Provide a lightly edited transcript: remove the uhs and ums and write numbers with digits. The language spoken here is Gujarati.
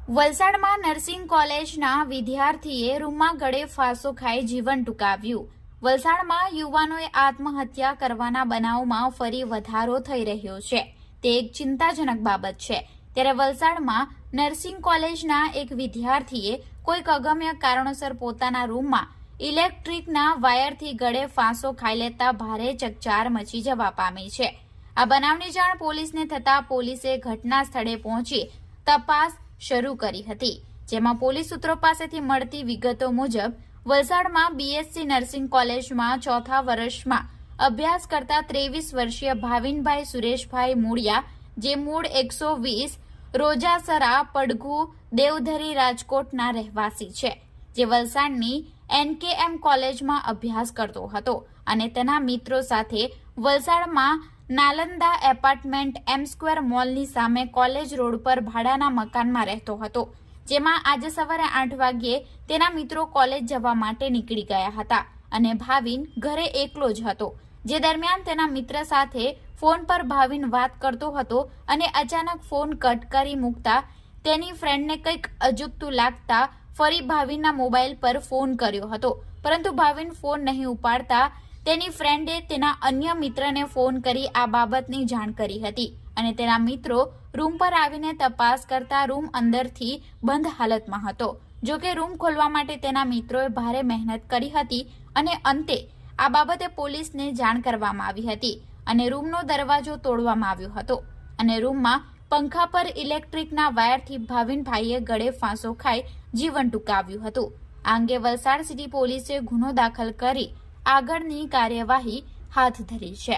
વલસાડમાં નર્સિંગ કોલેજના વિદ્યાર્થીએ રૂમમાં ગળે ફાંસો ખાઈ જીવન ટૂંકાવ્યું। વલસાડમાં યુવાનોએ આત્મહત્યા કરવાના બનાવમાં ફરી વધારો થઈ રહ્યો છે। તે એક ચિંતાજનક બાબત છે। ત્યારે વલસાડમાં નર્સિંગ કોલેજના એક વિદ્યાર્થીએ કોઈક અગમ્ય કારણોસર પોતાના રૂમમાં ઇલેક્ટ્રિકના વાયરથી ગળે ફાંસો ખાઈ લેતા ભારે ચકચાર મચી જવા પામી છે। આ બનાવની જાણ પોલીસને થતાં પોલીસે ઘટના સ્થળે પહોંચી તપાસ શરૂ કરી હતી, જેમાં પોલીસ સૂત્રો પાસેથી મળતી વિગતો મુજબ વલસાડમાં બીએસસી નર્સિંગ કોલેજમાં ચોથા વર્ષમાં અભ્યાસ કરતા 23 વર્ષીય ભાવિનભાઈ સુરેશભાઈ મૂળિયા, જે મૂળ 120 રોજાસરા પડઘુ દેવધરી રાજકોટના રહેવાસી છે, જે વલસાડની એનકેએમ કોલેજમાં અભ્યાસ કરતો હતો અને તેના મિત્રો સાથે વલસાડમાં નાલંદા એપાર્ટમેન્ટ એમ સ્ક્વેર મોલની સામે કોલેજ રોડ પર ભાડાના મકાનમાં રહેતો હતો, જેમાં આજે સવારે 8 વાગ્યે તેના મિત્રો કોલેજ જવા માટે નીકળી ગયા હતા અને ભાવિન ઘરે એકલો જ હતો। જે દરમિયાન તેના મિત્ર સાથે ફોન પર ભાવિન વાત કરતો હતો અને અચાનક ફોન કટ કરી મૂકતા તેની ફ્રેન્ડને કંઈક અજુગતું લાગતા ફરી ભાવિનના મોબાઈલ પર ફોન કર્યો હતો, પરંતુ ભાવિન ફોન નહીં ઉપાડતા તેની ફ્રેન્ડે તેના અન્ય મિત્રને ફોન કરી આ બાબતની જાણ કરી હતી અને તેના મિત્રો રૂમ પર આવીને તપાસ કરતા રૂમ અંદરથી બંધ હાલતમાં હતો। જો કે રૂમ ખોલવા માટે તેના મિત્રોએ ભારે મહેનત કરી હતી અને અંતે આ બાબતે પોલીસને જાણ કરવામાં આવી હતી અને રૂમનો દરવાજો તોડવામાં આવ્યો હતો અને રૂમમાં પંખા પર ઇલેક્ટ્રિકના વાયરથી ભાવિનભાઈએ ગળે ફાંસો ખાઈ જીવન ટૂંકાવ્યું હતું। આ અંગે વલસાડ સિટી પોલીસે ગુનો દાખલ કરી આગળની કાર્યવાહી હાથ ધરી છે।